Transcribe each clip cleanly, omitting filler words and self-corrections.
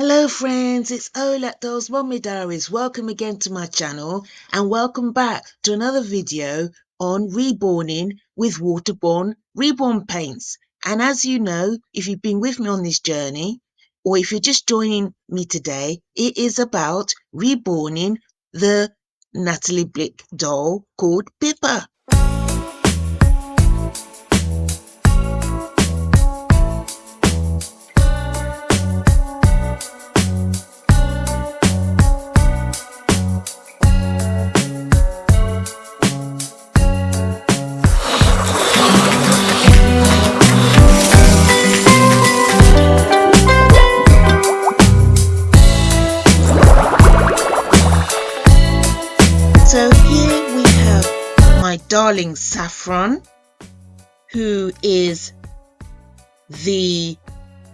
Hello friends, it's Ollah dollsmummydiaries. Welcome again to my channel and welcome back to another video on reborning with Waterborne reborn paints. And as you know, if you've been with me on this journey or if you're just joining me today, it is about reborning the Natalie Blick doll called Pippa. So here we have my darling Saffron, who is the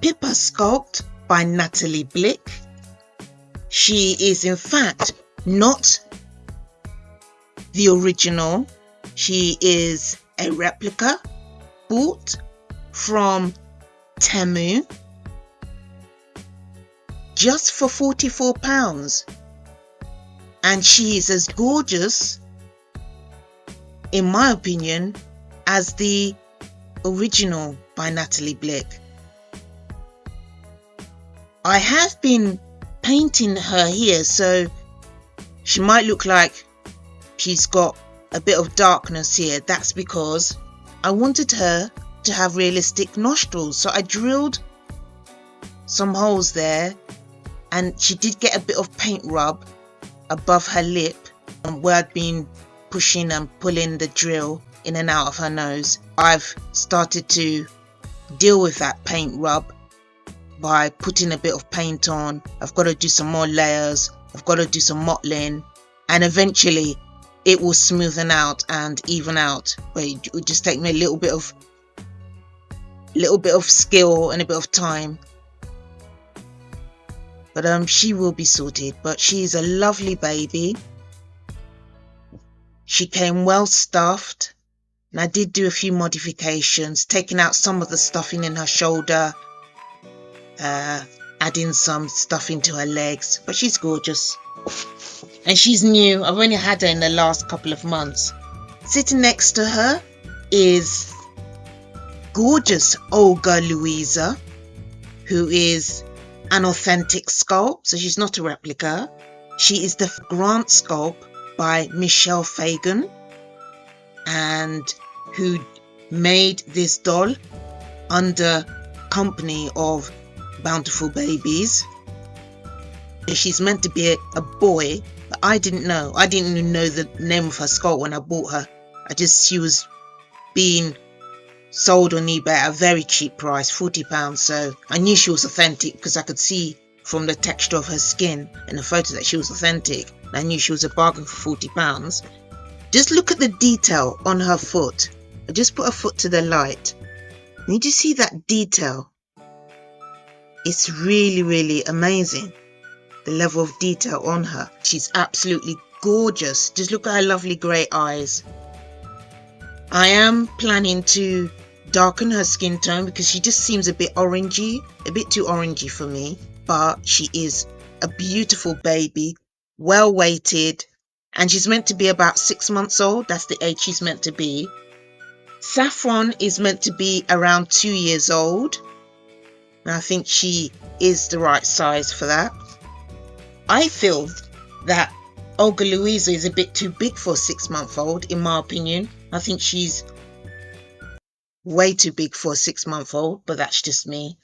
Pippa sculpt by Natalie Blick. She is in fact not the original. She is a replica bought from Temu just for £44. And she is as gorgeous, in my opinion, as the original by Natalie Blick. I have been painting her here, so she might look like she's got a bit of darkness here. That's because I wanted her to have realistic nostrils, so I drilled some holes there, and she did get a bit of paint rub above her lip where I'd been pushing and pulling the drill in and out of her nose. I've started to deal with that paint rub by putting a bit of paint on. I've got to do some more layers, I've got to do some mottling, and eventually it will smoothen out and even out, but it would just take me a little bit of skill and a bit of time. But she will be sorted. But she's a lovely baby. She came well stuffed, and I did do a few modifications, taking out some of the stuffing in her shoulder, adding some stuff into her legs. But she's gorgeous, and she's new. I've only had her in the last couple of months. Sitting next to her is gorgeous Olga Louisa, who is an authentic sculpt, so she's not a replica. She is the Grant sculpt by Michelle Fagan, and who made this doll under company of Bountiful Babies. She's meant to be a boy, but I didn't know. I didn't even know the name of her sculpt when I bought her. She was being sold on eBay at a very cheap price, £40, so I knew she was authentic because I could see from the texture of her skin and the photo that she was authentic, and I knew she was a bargain for £40. Just look at the detail on her foot. I just put her foot to the light. Need you see that detail? It's really amazing, the level of detail on her. She's absolutely gorgeous. Just look at her lovely grey eyes. I am planning to darken her skin tone because she just seems a bit orangey, a bit too orangey for me. But she is a beautiful baby, well weighted, and she's meant to be about 6 months old. That's the age she's meant to be. Saffron is meant to be around 2 years old, and I think she is the right size for that. I feel that Olga Louisa is a bit too big for a 6-month-old, in my opinion. I think she's way too big for a 6-month-old, but that's just me.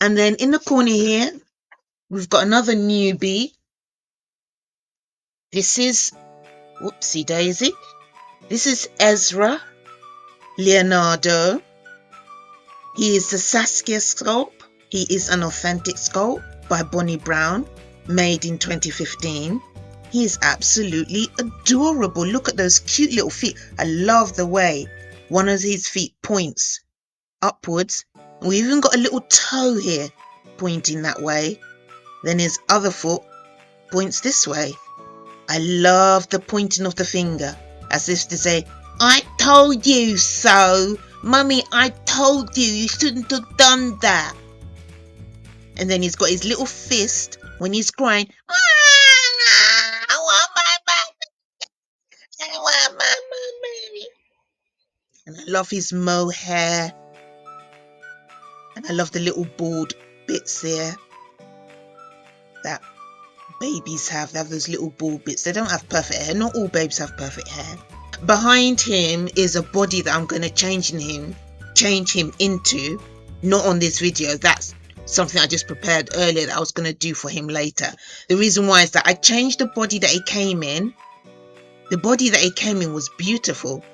And then in the corner here, we've got another newbie. This is, whoopsie daisy, this is Ezra Leonardo. He is the Saskia sculpt. He is an authentic sculpt by Bonnie Brown, made in 2015. He is absolutely adorable. Look at those cute little feet. I love the way one of his feet points upwards. We even got a little toe here pointing that way. Then his other foot points this way. I love the pointing of the finger, as if to say, I told you so. Mummy, I told you, you shouldn't have done that. And then he's got his little fist when he's crying. I want my mummy. I want my mummy. And I love his mow hair. And I love the little bald bits there that babies have. They have those little bald bits. They don't have perfect hair. Not all babies have perfect hair. Behind him is a body that I'm going to change him into. Not on this video. That's something I just prepared earlier that I was going to do for him later. The reason why is that I changed the body that he came in. The body that he came in was beautiful,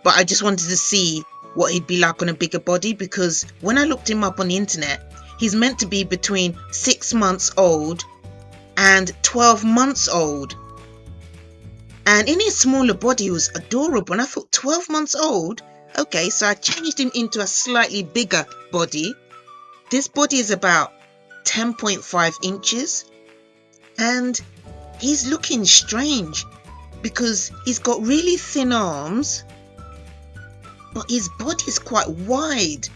but I just wanted to see what he'd be like on a bigger body, because when I looked him up on the internet, he's meant to be between 6 months old and 12 months old. And in his smaller body, he was adorable. And I thought, 12 months old? Okay, so I changed him into a slightly bigger body. This body is about 10.5 inches. And he's looking strange because he's got really thin arms, but his body is quite wide.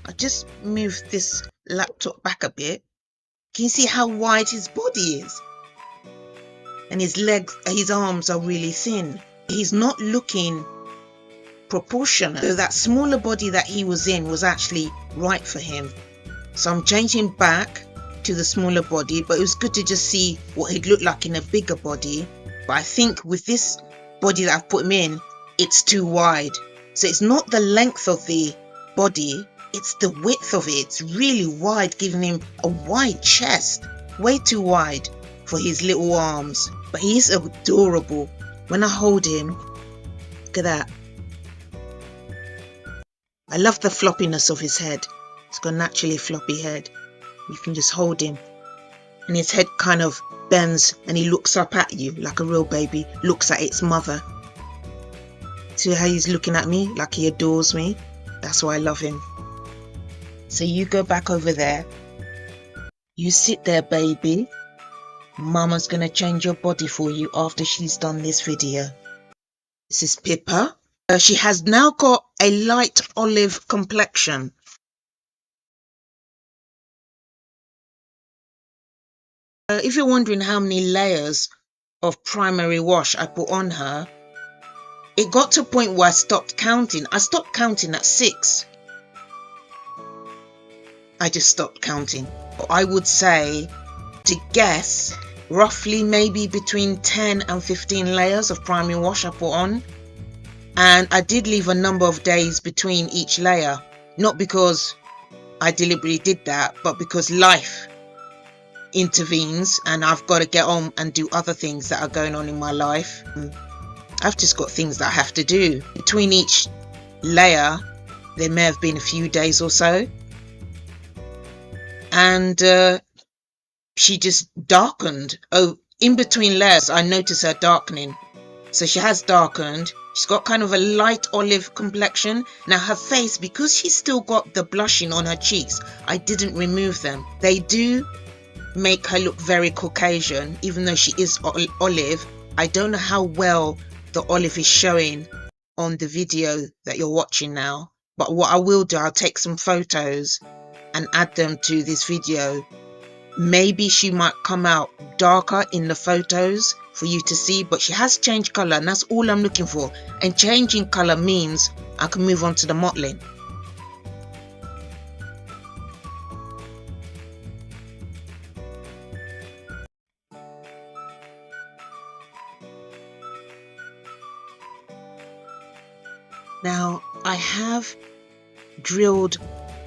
I just moved this laptop back a bit. Can you see how wide his body is? And his legs, his arms are really thin. He's not looking proportionate. So that smaller body that he was in was actually right for him. So I'm changing back to the smaller body, but it was good to just see what he'd look like in a bigger body. But I think with this body that I've put him in, it's too wide. So it's not the length of the body, it's the width of it. It's really wide, giving him a wide chest. Way too wide for his little arms. But he is adorable. When I hold him, look at that. I love the floppiness of his head. He's got a naturally floppy head. You can just hold him. And his head kind of bends and he looks up at you like a real baby looks at its mother. See how he's looking at me like he adores me? That's why I love him. So you go back over there. You sit there, baby. Mama's going to change your body for you after she's done this video. This is Pippa. She has now got a light olive complexion. If you're wondering how many layers of primary wash I put on her, it got to a point where I stopped counting. I stopped counting at 6. I just stopped counting. I would say, to guess, roughly maybe between 10 and 15 layers of primary wash I put on. And I did leave a number of days between each layer. Not because I deliberately did that, but because life intervenes and I've got to get on and do other things that are going on in my life. I've just got things that I have to do. Between each layer, there may have been a few days or so. And she just darkened. Oh, in between layers, I noticed her darkening. So she has darkened. She's got kind of a light olive complexion. Now her face, because she's still got the blushing on her cheeks, I didn't remove them. They do make her look very Caucasian, even though she is olive. I don't know how well the olive is showing on the video that you're watching now, but what I will do, I'll take some photos and add them to this video. Maybe she might come out darker in the photos for you to see, but she has changed color and that's all I'm looking for. And changing color means I can move on to the mottling. Now I have drilled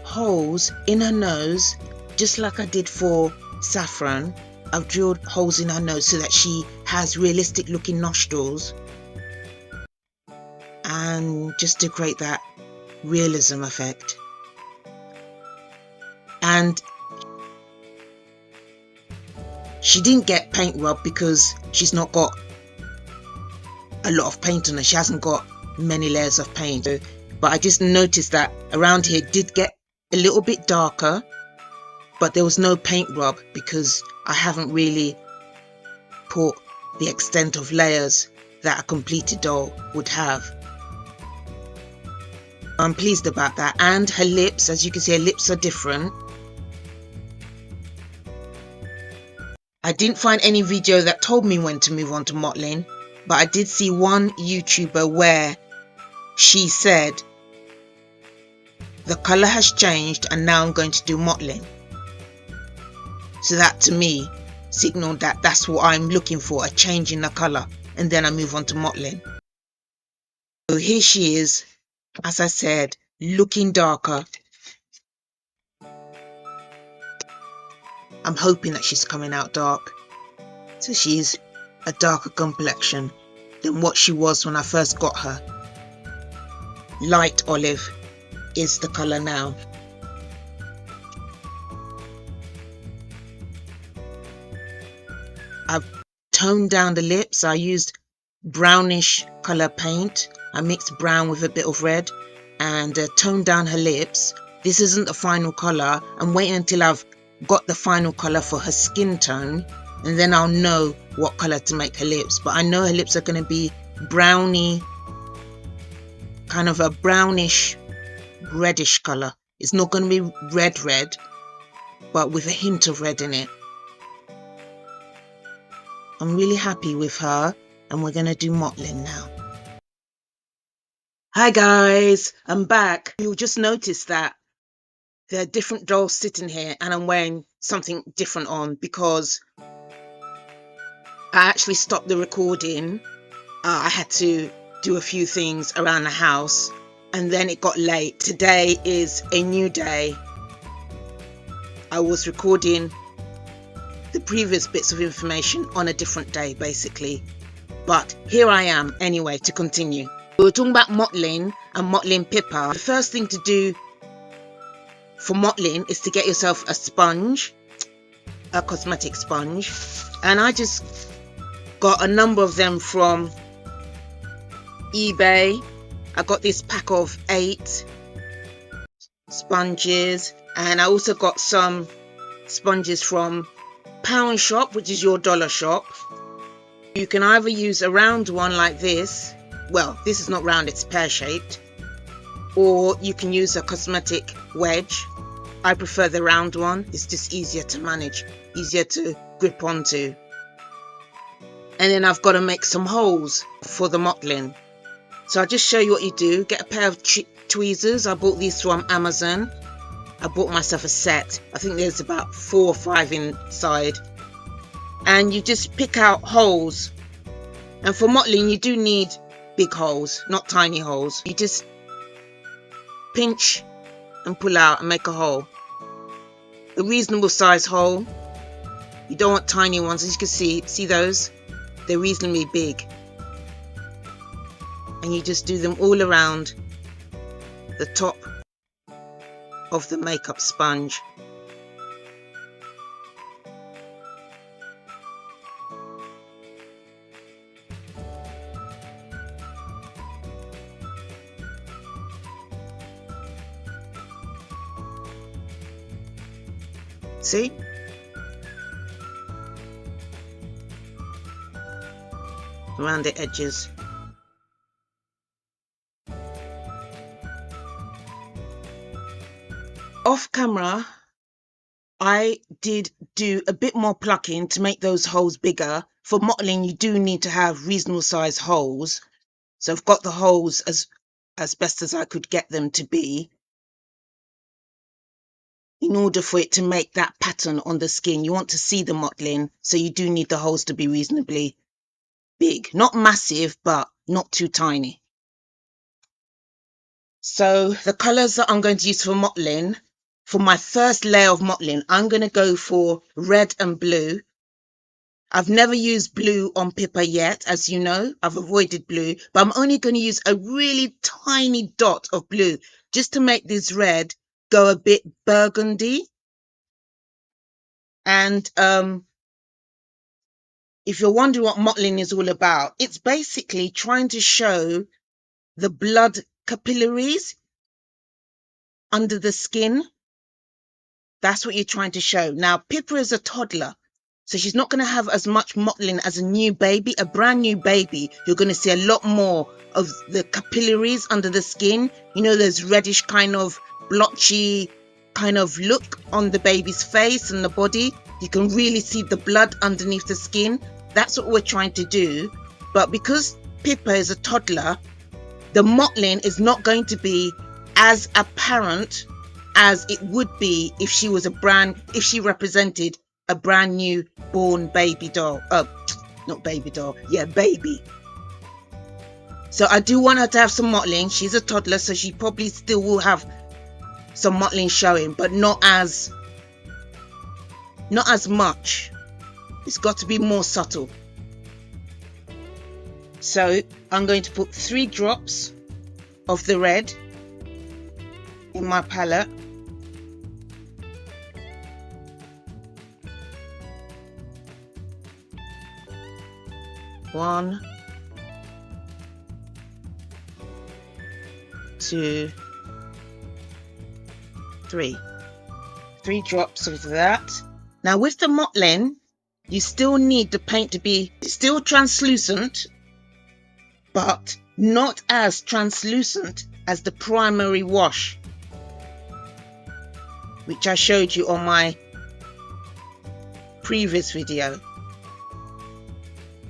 holes in her nose just like I did for Saffron. I've drilled holes in her nose so that she has realistic looking nostrils, and just to create that realism effect. And she didn't get paint rub because she's not got a lot of paint on her. She hasn't got many layers of paint. But I just noticed that around here it did get a little bit darker, but there was no paint rub because I haven't really put the extent of layers that a completed doll would have. I'm pleased about that. And her lips, as you can see, her lips are different. I didn't find any video that told me when to move on to mottling, but I did see one YouTuber where she said the colour has changed and now I'm going to do mottling. So that to me signaled that that's what I'm looking for, a change in the colour, and then I move on to mottling. So here she is, as I said, looking darker. I'm hoping that she's coming out dark. So she's a darker complexion than what she was when I first got her. Light olive is the colour now. I've toned down the lips. I used brownish colour paint. I mixed brown with a bit of red and toned down her lips. This isn't the final colour. I'm waiting until I've got the final colour for her skin tone, and then I'll know what colour to make her lips. But I know her lips are going to be browny, kind of a brownish reddish colour. It's not going to be red, but with a hint of red in it. I'm really happy with her, and we're going to do mottling now. Hi guys, I'm back. You'll just notice that there are different dolls sitting here and I'm wearing something different on because I actually stopped the recording. I had to do a few things around the house and then it got late. Today is a new day. I was recording the previous bits of information on a different day basically, but here I am anyway to continue. We were talking about mottling and mottling pippa. The first thing to do for mottling is to get yourself a sponge, a cosmetic sponge, and I just got a number of them from eBay. I got this pack of 8 sponges, and I also got some sponges from Pound Shop, which is your dollar shop. You can either use a round one like this, well, this is not round, it's pear-shaped, or you can use a cosmetic wedge. I prefer the round one, it's just easier to manage, easier to grip onto. And then I've got to make some holes for the mottling. So I'll just show you what you do. Get a pair of tweezers. I bought these from Amazon. I bought myself a set. I think there's about 4 or 5 inside. And you just pick out holes. And for mottling, you do need big holes, not tiny holes. You just pinch and pull out and make a hole. A reasonable size hole. You don't want tiny ones. As you can see those? They're reasonably big. And you just do them all around the top of the makeup sponge. See? Around the edges. Off camera, I did do a bit more plucking to make those holes bigger. For mottling, you do need to have reasonable size holes. So I've got the holes as best as I could get them to be, in order for it to make that pattern on the skin. You want to see the mottling, so you do need the holes to be reasonably big. Not massive, but not too tiny. So the colours that I'm going to use for mottling, for my first layer of mottling, I'm going to go for red and blue. I've never used blue on pippa yet, as you know. I've avoided blue, but I'm only going to use a really tiny dot of blue just to make this red go a bit burgundy. And if you're wondering what mottling is all about, it's basically trying to show the blood capillaries under the skin. That's what you're trying to show. Now, Pippa is a toddler, so she's not going to have as much mottling as a new baby. A brand new baby, you're going to see a lot more of the capillaries under the skin. You know, those reddish kind of blotchy kind of look on the baby's face and the body. You can really see the blood underneath the skin. That's what we're trying to do. But because Pippa is a toddler, the mottling is not going to be as apparent as it would be if she was if she represented a brand new born baby doll. Not baby doll, yeah, baby. So I do want her to have some mottling. She's a toddler, so she probably still will have some mottling showing, but not as much. It's got to be more subtle. So I'm going to put 3 drops of the red in my palette. One, 2, 3. 3 drops of that. Now with the mottling, you still need the paint to be still translucent, but not as translucent as the primary wash, which I showed you on my previous video.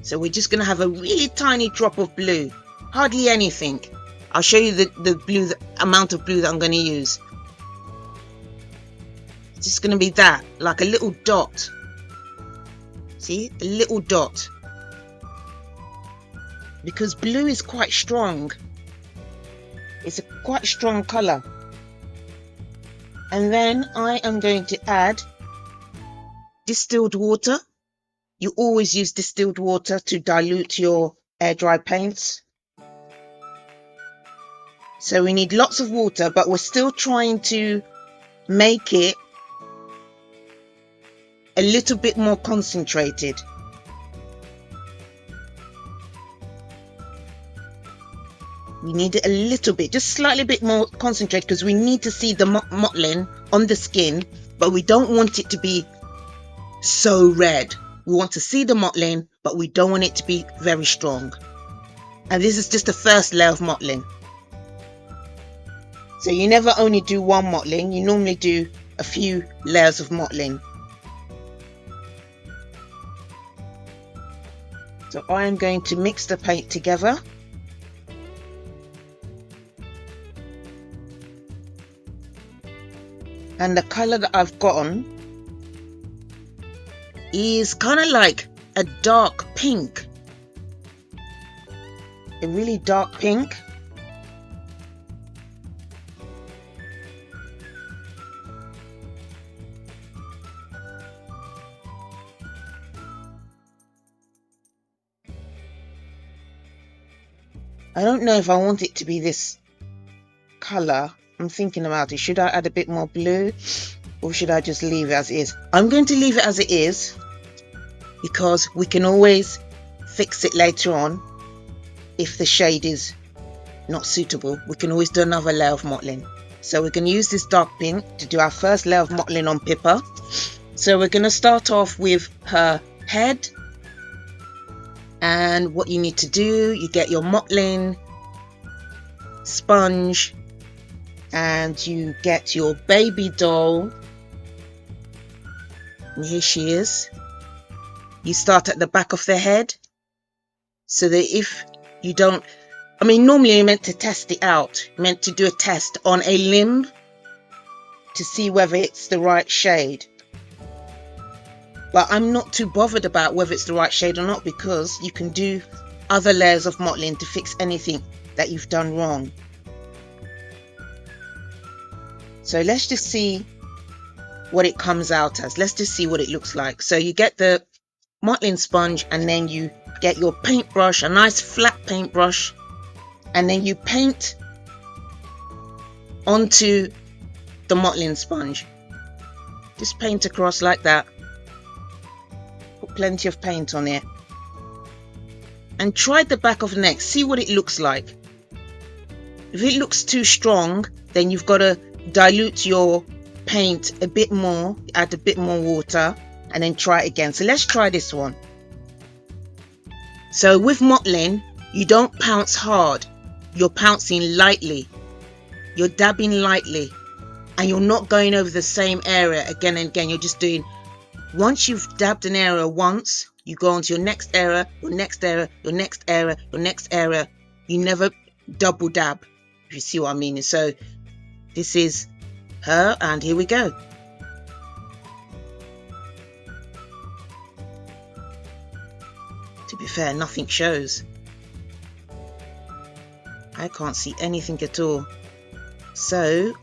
So we're just going to have a really tiny drop of blue, hardly anything. I'll show you the amount of blue that I'm going to use. It's just going to be that, like a little dot. See, a little dot. Because blue is quite strong. It's a quite strong colour. And then I am going to add distilled water. You always use distilled water to dilute your air dry paints. So we need lots of water, but we're still trying to make it a little bit more concentrated. We need it a little bit, just slightly bit more concentrated, because we need to see the mottling on the skin, but we don't want it to be so red. We want to see the mottling, but we don't want it to be very strong. And this is just the first layer of mottling. So you never only do one mottling, you normally do a few layers of mottling. So I am going to mix the paint together. And the colour that I've gotten is kind of like a dark pink. A really dark pink. I don't know if I want it to be this colour. I'm thinking about it. Should I add a bit more blue, or should I just leave it as it is? I'm going to leave it as it is, because we can always fix it later on. If the shade is not suitable, we can always do another layer of mottling. So we're going to use this dark pink to do our first layer of mottling on Pippa. So we're going to start off with her head. And what you need to do, you get your mottling sponge and you get your baby doll. And here she is. You start at the back of the head, so that if you don't, I mean, normally you're meant to test it out. You're meant to do a test on a limb to see whether it's the right shade. But I'm not too bothered about whether it's the right shade or not, because you can do other layers of mottling to fix anything that you've done wrong. So let's just see what it comes out as. Let's just see what it looks like. So you get the mottling sponge, and then you get your paintbrush, a nice flat paintbrush, and then you paint onto the mottling sponge. Just paint across like that. Put plenty of paint on it. And try the back of the neck. See what it looks like. If it looks too strong, then you've got to dilute your paint a bit more, add a bit more water, and then try it again. So let's try this one. So with mottling, you don't pounce hard. You're pouncing lightly. You're dabbing lightly. and you're not going over the same area again and again. You're just doing, once you've dabbed an area once, you go on to your next area, your next area, your next area, your next area. You never double dab, if you see what I mean. So this is her, and here we go. To be fair, nothing shows. I can't see anything at all. So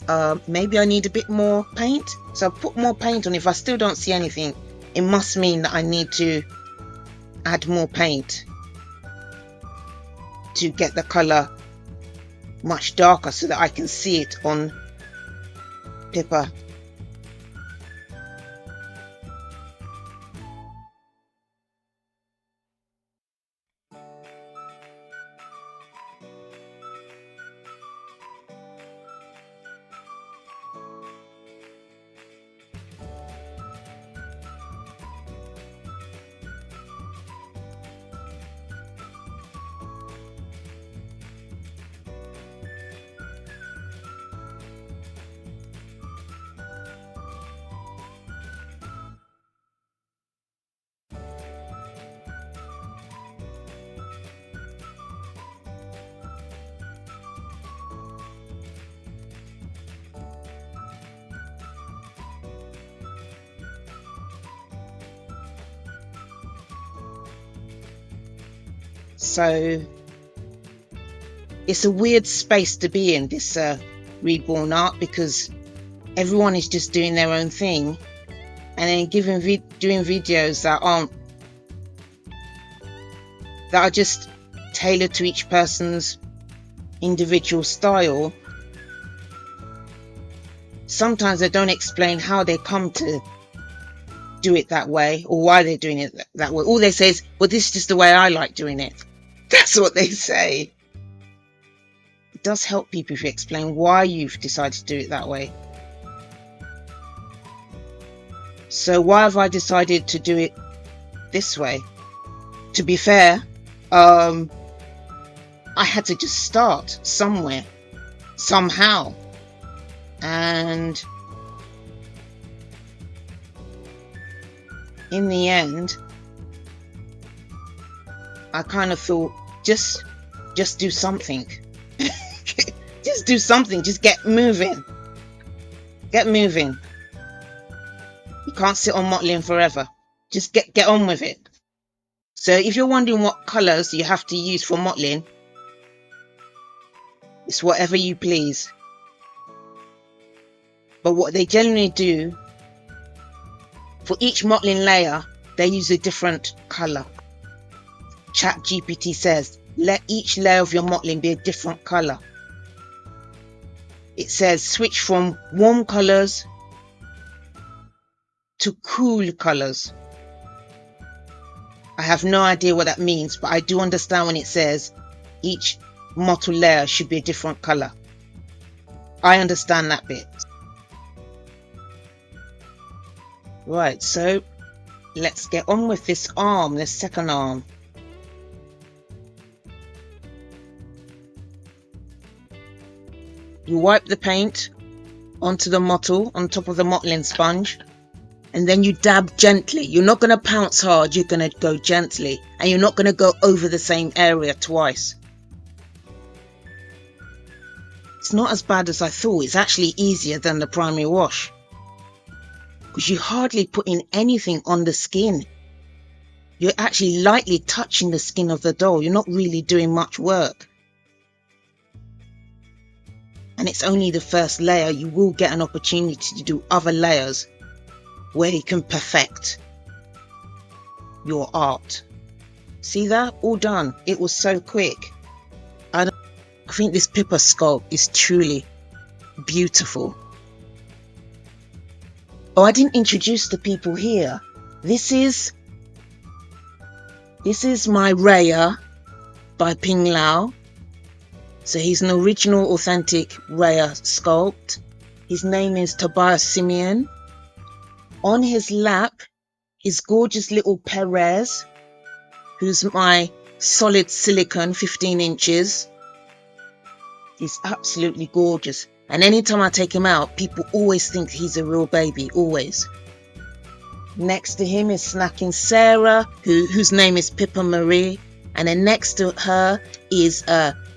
maybe I need a bit more paint. So I'll put more paint on. If I still don't see anything, it must mean that I need to add more paint to get the colour much darker so that I can see it on Pippa. So it's a weird space to be in, this reborn art, because everyone is just doing their own thing, and then doing videos that are just tailored to each person's individual style. Sometimes they don't explain how they come to do it that way or why they're doing it that way. All they say is, well, this is just the way I like doing it. That's what they say. It does help people if you explain why you've decided to do it that way. So why have I decided to do it this way? To be fair, I had to just start somewhere, somehow. And in the end, I kind of thought, just do something. Just do something. Just get moving. Get moving. You can't sit on mottling forever. Just get on with it. So if you're wondering what colours you have to use for mottling, it's whatever you please. But what they generally do, for each mottling layer, they use a different colour. ChatGPT says, let each layer of your mottling be a different colour. It says switch from warm colours to cool colours. I have no idea what that means, but I do understand when it says each mottle layer should be a different colour. I understand that bit. Right, so let's get on with this arm, this second arm. You wipe the paint onto the mottle, on top of the mottling sponge, and then you dab gently. You're not going to pounce hard, you're going to go gently, and you're not going to go over the same area twice. It's not as bad as I thought. It's actually easier than the primary wash, because you're hardly putting anything on the skin. You're actually lightly touching the skin of the doll. You're not really doing much work. And it's only the first layer. You will get an opportunity to do other layers where you can perfect your art. See that? All done. It was so quick. I think this Pippa sculpt is truly beautiful. Oh, I didn't introduce the people here. This is my Raya by Ping Lao. So he's an original authentic Raya sculpt. His name is Tobias Simeon. On his lap is gorgeous little Perez, who's my solid silicone, 15 inches. He's absolutely gorgeous. And anytime I take him out, people always think he's a real baby, always. Next to him is snacking Sarah, whose name is Pippa Marie. And then next to her is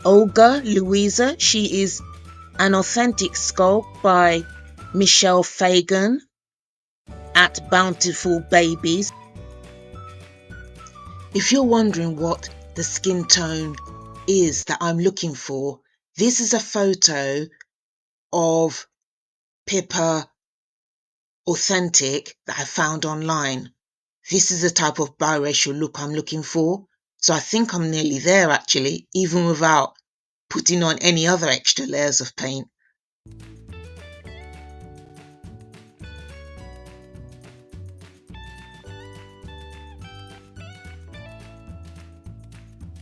Olga Louisa. She is an authentic sculpt by Michelle Fagan at Bountiful Babies. If you're wondering what the skin tone is that I'm looking for, this is a photo of Pippa Authentic that I found online. This is the type of biracial look I'm looking for. So I think I'm nearly there actually, even without putting on any other extra layers of paint.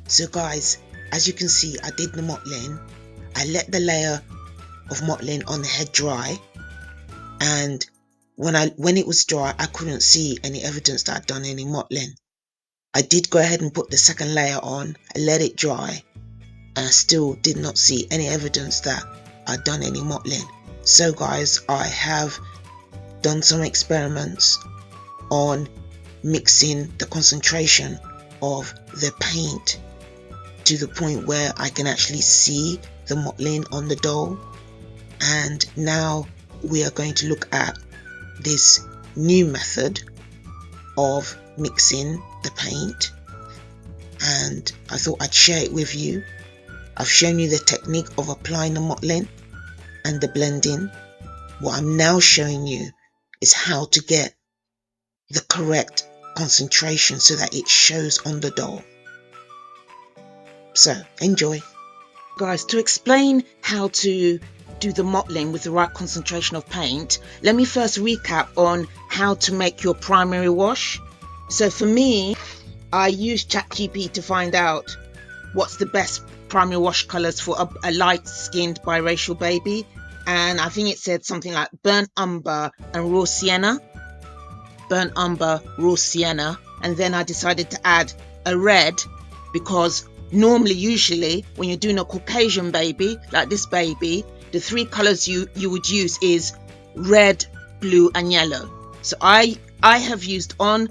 So guys, as you can see, I did the mottling. I let the layer of mottling on the head dry, and when it was dry, I couldn't see any evidence that I'd done any mottling. I did go ahead and put the second layer on, I let it dry, and I still did not see any evidence that I'd done any mottling. So guys, I have done some experiments on mixing the concentration of the paint to the point where I can actually see the mottling on the doll. And now we are going to look at this new method of mixing the paint, and I thought I'd share it with you. I've shown you the technique of applying the mottling and the blending. What I'm now showing you is how to get the correct concentration so that it shows on the doll. So enjoy. Guys, to explain how to do the mottling with the right concentration of paint, let me first recap on how to make your primary wash. So for me, I used ChatGPT to find out what's the best primary wash colours for a light-skinned biracial baby, and I think it said something like burnt umber and raw sienna. Burnt umber, raw sienna, and then I decided to add a red, because usually when you're doing a Caucasian baby like this baby, the three colours you would use is red, blue and yellow. So I have used on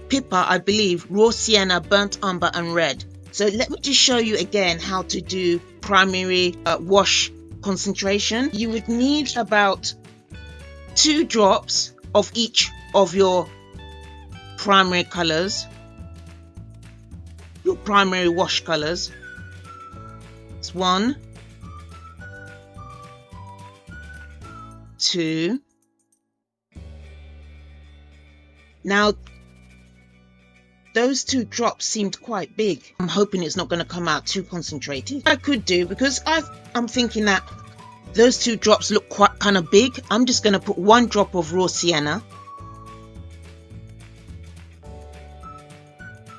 Pippa, I believe, raw sienna, burnt umber and red. So let me just show you again how to do primary wash concentration. You would need about 2 drops of each of your primary colours, your primary wash colours. It's 1, 2. Now those 2 drops seemed quite big. I'm hoping it's not going to come out too concentrated. I could do, because I'm thinking that those 2 drops look quite kind of big. I'm just going to put 1 drop of raw sienna.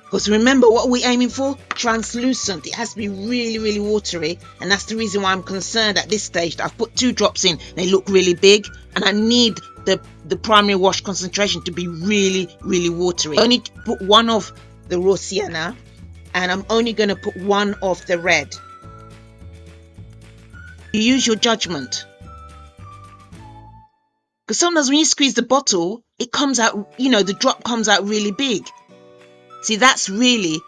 Because remember, what are we aiming for? Translucent. It has to be really, really watery. And that's the reason why I'm concerned at this stage that I've put 2 drops in. They look really big. And I need the primary wash concentration to be really, really watery. I only put 1 of the raw sienna. And I'm only going to put 1 of the red. You use your judgment. Because sometimes when you squeeze the bottle, it comes out, the drop comes out really big. See, that's really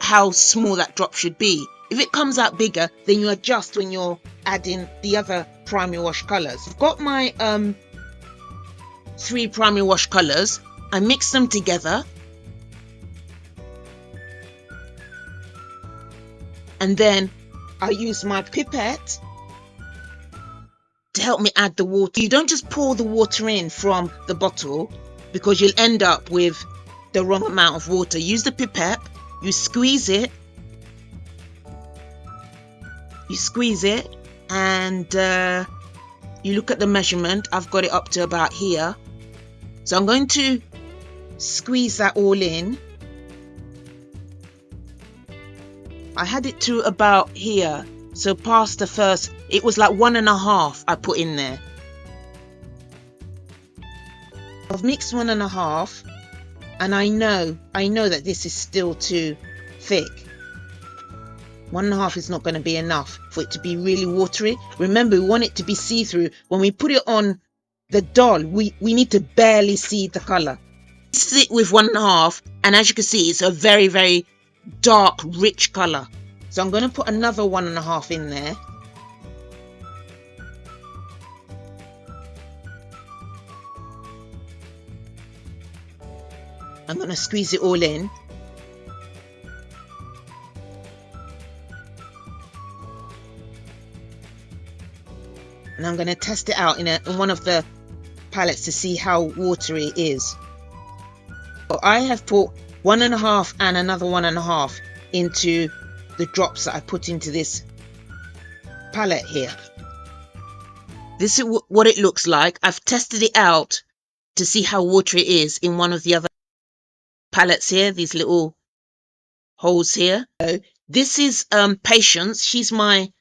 how small that drop should be. If it comes out bigger, then you adjust when you're adding the other primary wash colours. I've got my 3 primary wash colours. I mix them together. And then I use my pipette to help me add the water. You don't just pour the water in from the bottle, because you'll end up with the wrong amount of water. Use the pipette, you squeeze it, and you look at the measurement. I've got it up to about here, so I'm going to squeeze that all in. I had it to about here, so past the first, it was like 1.5 I put in there. I've mixed 1.5, and I know that this is still too thick. 1.5 is not going to be enough for it to be really watery. Remember, we want it to be see-through. When we put it on the doll, we need to barely see the colour. This is it with 1.5, and as you can see, it's a very, very dark, rich colour. So I'm going to put another 1.5 in there. I'm going to squeeze it all in. And I'm going to test it out in one of the palettes to see how watery it is. So I have put 1.5 and another 1.5 into the drops that I put into this palette here. This is what it looks like. I've tested it out to see how watery it is in one of the other palettes here, these little holes here. So this is Patience. She's my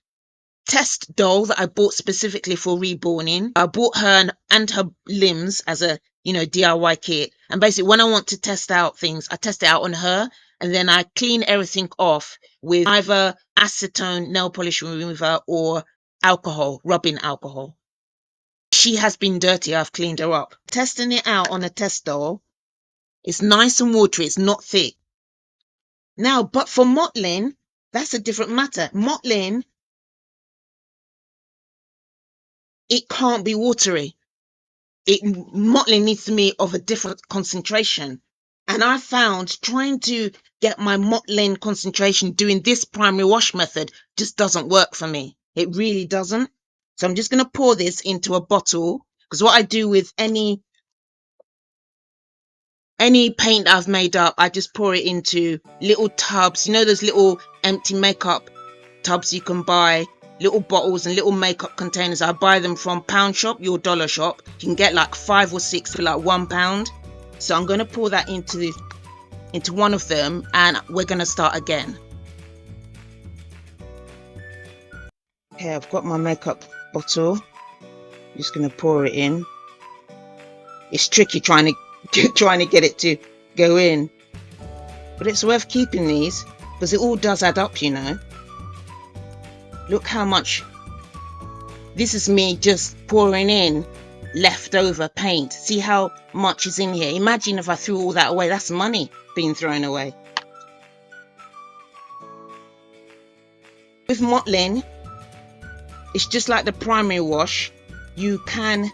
test doll that I bought specifically for reborning. I bought her and her limbs as a DIY kit, and basically when I want to test out things, I test it out on her, and then I clean everything off with either acetone nail polish remover or alcohol, rubbing alcohol. She has been dirty, I've cleaned her up. Testing it out on a test doll, it's nice and watery, it's not thick. Now, but for mottling, that's a different matter. Mottling, it can't be watery. Mottling needs to be of a different concentration. And I found trying to get my mottling concentration doing this primary wash method just doesn't work for me. It really doesn't. So I'm just going to pour this into a bottle, because what I do with any paint I've made up, I just pour it into little tubs. You know those little empty makeup tubs you can buy, little bottles and little makeup containers. I buy them from Pound Shop, your dollar shop. You can get like 5 or 6 for like £1. So I'm going to pour that into one of them, and we're going to start again. Okay, I've got my makeup bottle. I'm just going to pour it in. It's tricky trying to get it to go in, but it's worth keeping these because it all does add up, Look how much. This is me just pouring in leftover paint. See how much is in here. Imagine if I threw all that away. That's money being thrown away. With mottling, it's just like the primary wash. You can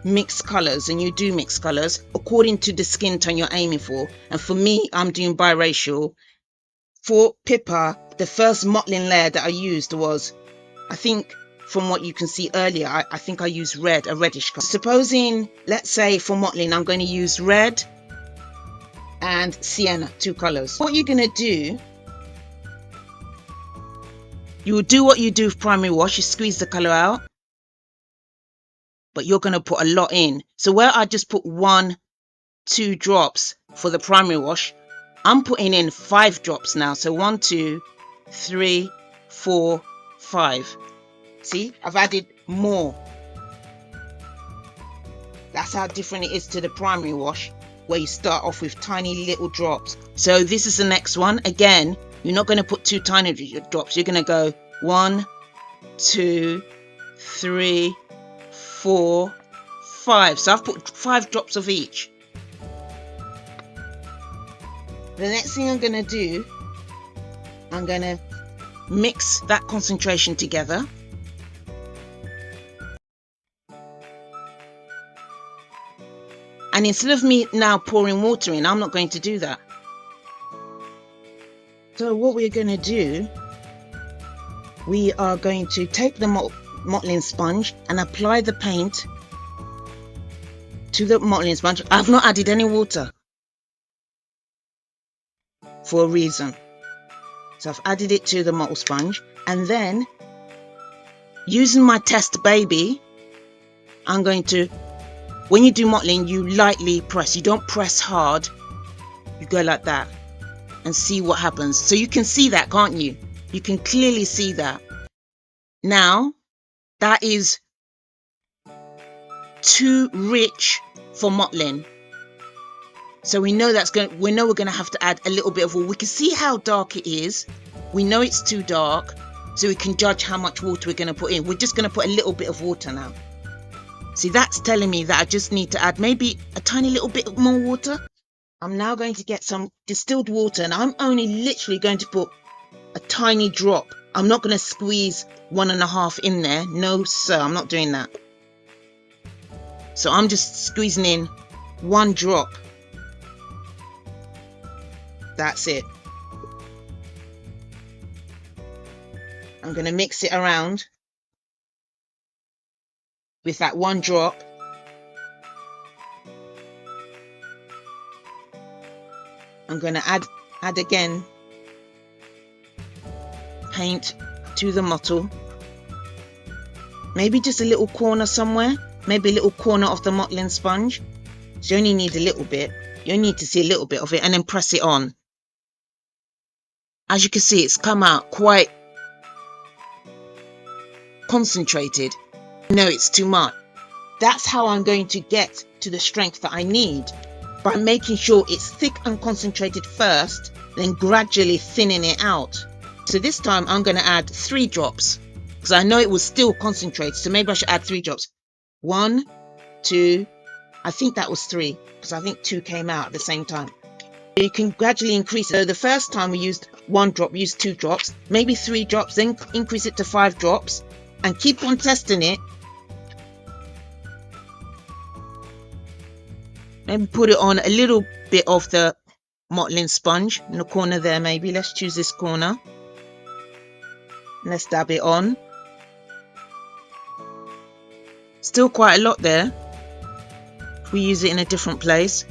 mix colors, and you do mix colors according to the skin tone you're aiming for. And for me, I'm doing biracial. For Pippa, the first mottling layer that I used was, I think from what you can see earlier, I think I used red, a reddish color. Supposing, let's say for mottling, I'm going to use red and sienna, 2 colors. What you're going to do, you will do what you do with primary wash. You squeeze the color out, but you're going to put a lot in. So where I just put 1-2 drops for the primary wash, I'm putting in 5 drops now. So 1, 2, 3, 4, 5. See, I've added more. That's how different it is to the primary wash, where you start off with tiny little drops. So this is the next one. Again, you're not going to put 2 tiny drops. You're going to go 1, 2, 3, 4, 5. So I've put 5 drops of each. The next thing I'm going to do, I'm going to mix that concentration together. And instead of me now pouring water in, I'm not going to do that. So what we're going to do, we are going to take the mottling sponge and apply the paint to the mottling sponge. I've not added any water for a reason. So I've added it to the mottle sponge, and then using my test baby, I'm going to, when you do mottling, you lightly press. You don't press hard. You go like that and see what happens. So you can see that, can't you? You can clearly see that. Now, that is too rich for mottling. So we know we're going to have to add a little bit of wool. We can see how dark it is. We know it's too dark, so we can judge how much water we're going to put in. We're just going to put a little bit of water now. See, that's telling me that I just need to add maybe a tiny little bit more water. I'm now going to get some distilled water, and I'm only literally going to put a tiny drop. I'm not going to squeeze 1.5 in there. No, sir, I'm not doing that. So I'm just squeezing in 1 drop. That's it. I'm going to mix it around with that 1 drop. I'm going to add again paint to the mottle. Maybe just a little corner somewhere. Maybe a little corner of the mottling sponge. So you only need a little bit. You only need to see a little bit of it and then press it on. As you can see, it's come out quite concentrated. No, it's too much. That's how I'm going to get to the strength that I need, by making sure it's thick and concentrated first, then gradually thinning it out. So this time I'm going to add 3 drops, because I know it was still concentrated, so maybe I should add 3 drops. 1, 2, I think that was 3, because I think 2 came out at the same time. You can gradually increase it. So the first time we used 1 drop, we used 2 drops, maybe 3 drops, then increase it to 5 drops, and keep on testing it. Maybe put it on a little bit of the mottling sponge in the corner there. Maybe let's choose this corner. Let's dab it on. Still quite a lot there. If we use it in a different place,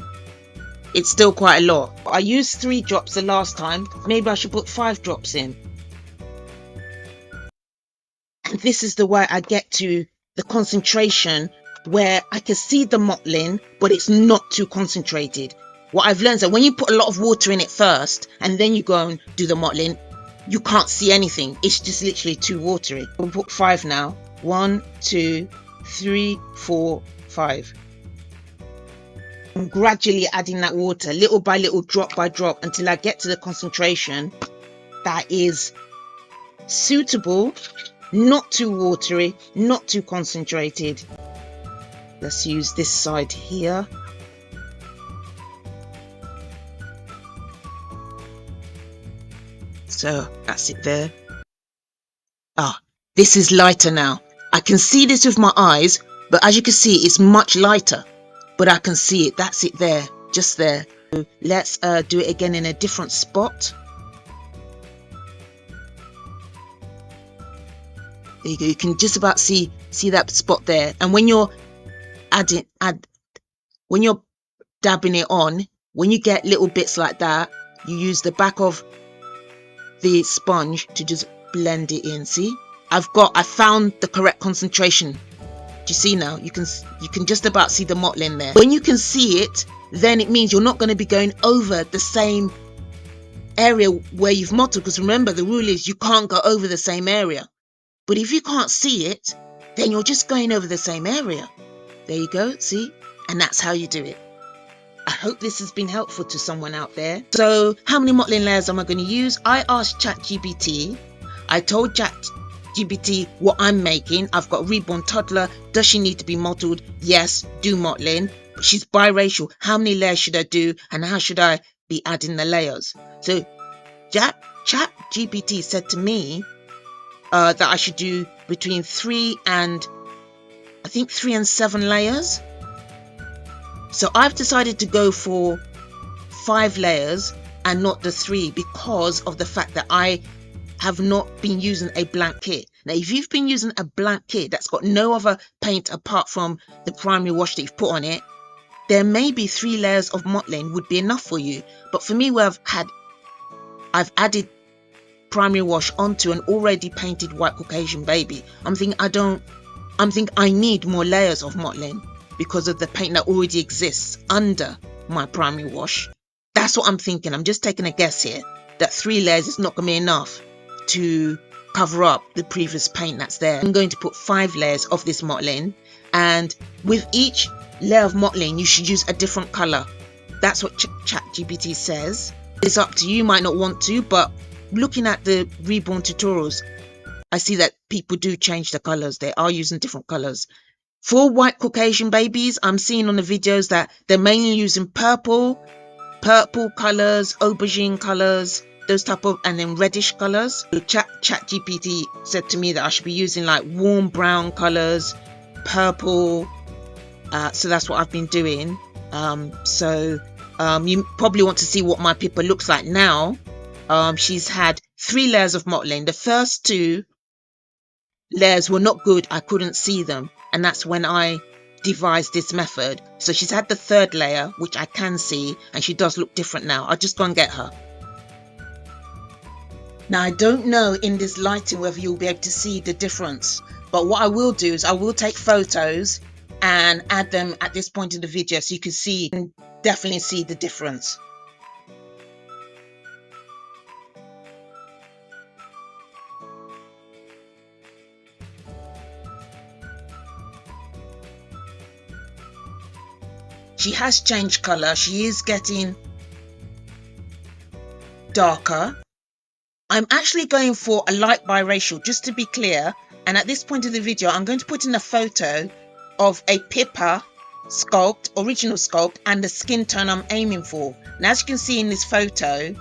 it's still quite a lot. I used 3 drops the last time. Maybe I should put 5 drops in. And this is the way I get to the concentration where I can see the mottling, but it's not too concentrated. What I've learned is that when you put a lot of water in it first and then you go and do the mottling, you can't see anything. It's just literally too watery. We'll put 5 now. 1, 2, 3, 4, 5. I'm gradually adding that water, little by little, drop by drop, until I get to the concentration that is suitable, not too watery, not too concentrated. Let's use this side here. So that's it there. This is lighter now. I can see this with my eyes, but as you can see, it's much lighter. But I can see it. That's it there, just there. So let's do it again in a different spot. There you go. You can just about see that spot there. And when you're when you're dabbing it on, when you get little bits like that, you use the back of the sponge to just blend it in. See, I found the correct concentration. Do you see now? You can just about see the mottling there. When you can see it, then it means you're not going to be going over the same area where you've mottled, because remember, the rule is you can't go over the same area. But if you can't see it, then you're just going over the same area. There you go, see? And that's how you do it. I hope this has been helpful to someone out there. So how many mottling layers am I going to use? I asked ChatGPT. I told ChatGPT what I'm making. I've got a reborn toddler. Does she need to be mottled? Yes, do mottling. She's biracial. How many layers should I do? And how should I be adding the layers? So ChatGPT said to me that I should do between 3 and 7 layers. So I've decided to go for 5 layers and not the 3, because of the fact that I have not been using a blank kit. Now, if you've been using a blank kit that's got no other paint apart from the primary wash that you've put on it, then maybe 3 layers of mottling would be enough for you. But for me, where I've added primary wash onto an already painted white Caucasian baby, I'm thinking I need more layers of mottling because of the paint that already exists under my primary wash. That's what I'm thinking. I'm just taking a guess here that 3 layers is not going to be enough to cover up the previous paint that's there. I'm going to put 5 layers of this mottling, and with each layer of mottling you should use a different color. That's what ChatGPT says. It's up to you. You might not want to, but looking at the Reborn tutorials, I see that people do change the colours. They are using different colours. For white Caucasian babies, I'm seeing on the videos that they're mainly using purple colours, aubergine colours, those type of, and then reddish colours. Chat GPT said to me that I should be using like warm brown colours, purple. So that's what I've been doing. You probably want to see what my Pippa looks like now. She's had 3 layers of mottling. The first 2 layers were not good. I couldn't see them, and that's when I devised this method. So she's had the 3rd layer, which I can see, and she does look different now. I'll just go and get her. Now, I don't know in this lighting whether you'll be able to see the difference, but what I will do is I will take photos and add them at this point in the video so you can see and definitely see the difference. She has changed colour. She is getting darker. I'm actually going for a light biracial, just to be clear. And at this point of the video, I'm going to put in a photo of a Pippa sculpt, original sculpt, and the skin tone I'm aiming for. Now, as you can see in this photo,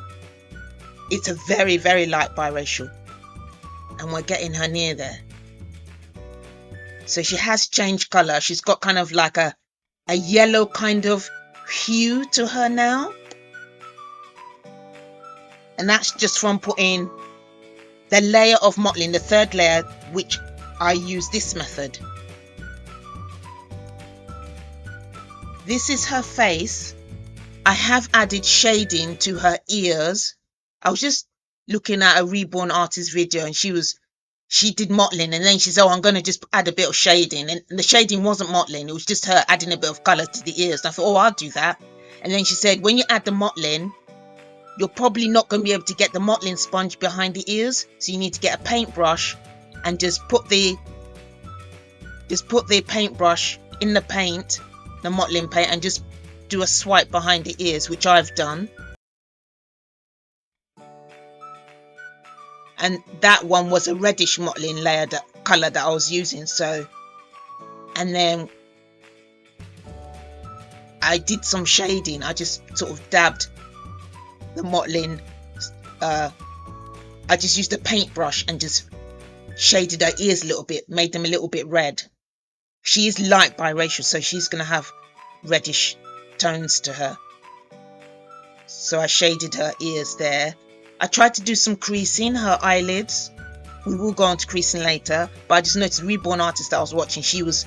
it's a very, very light biracial. And we're getting her near there. So she has changed colour. She's got kind of like a yellow kind of hue to her now. And that's just from putting the layer of mottling, the 3rd layer, which I use this method. This is her face. I have added shading to her ears. I was just looking at a Reborn artist video, and she did mottling, and then she said, oh, I'm going to just add a bit of shading. And the shading wasn't mottling. It was just her adding a bit of colour to the ears. And I thought, oh, I'll do that. And then she said, when you add the mottling, you're probably not going to be able to get the mottling sponge behind the ears. So you need to get a paintbrush and just put the paintbrush in the paint, the mottling paint, and just do a swipe behind the ears, which I've done. And that one was a reddish mottling layer, that colour that I was using. So, and then I did some shading. I just sort of dabbed the mottling. I just used a paintbrush and just shaded her ears a little bit, made them a little bit red. She is light biracial, so she's going to have reddish tones to her. So I shaded her ears there. I tried to do some creasing, her eyelids. We will go on to creasing later, but I just noticed the Reborn artist that I was watching, she was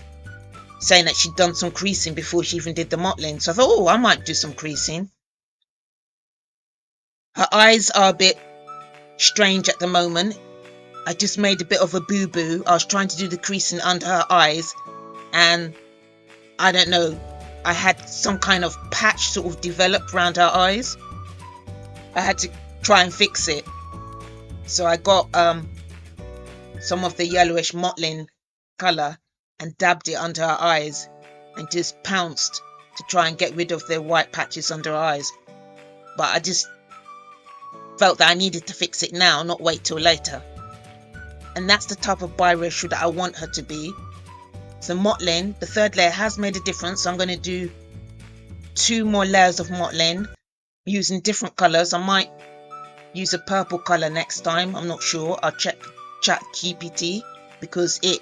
saying that she'd done some creasing before she even did the mottling. So I thought, oh, I might do some creasing. Her eyes are a bit strange at the moment. I just made a bit of a boo-boo. I was trying to do the creasing under her eyes, and I don't know, I had some kind of patch sort of developed around her eyes. I had to try and fix it. So I got some of the yellowish mottling colour and dabbed it under her eyes and just pounced to try and get rid of the white patches under her eyes. But I just felt that I needed to fix it now, not wait till later. And that's the type of biracial that I want her to be. So mottling, the 3rd layer has made a difference. So I'm going to do 2 more layers of mottling using different colours. I might use a purple colour next time. I'm not sure. I'll check Chat GPT, because it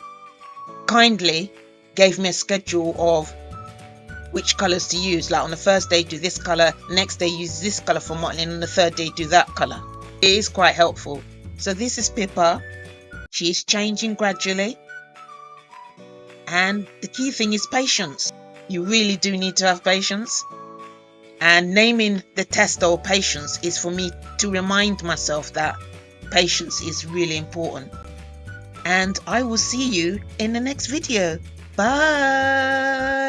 kindly gave me a schedule of which colours to use. Like on the first day do this colour, next day use this colour for mottling, and the 3rd day do that colour. It is quite helpful. So this is Pippa. She is changing gradually, and the key thing is patience. You really do need to have patience, and naming the test or patience is for me to remind myself that patience is really important. And I will see you in the next video. Bye.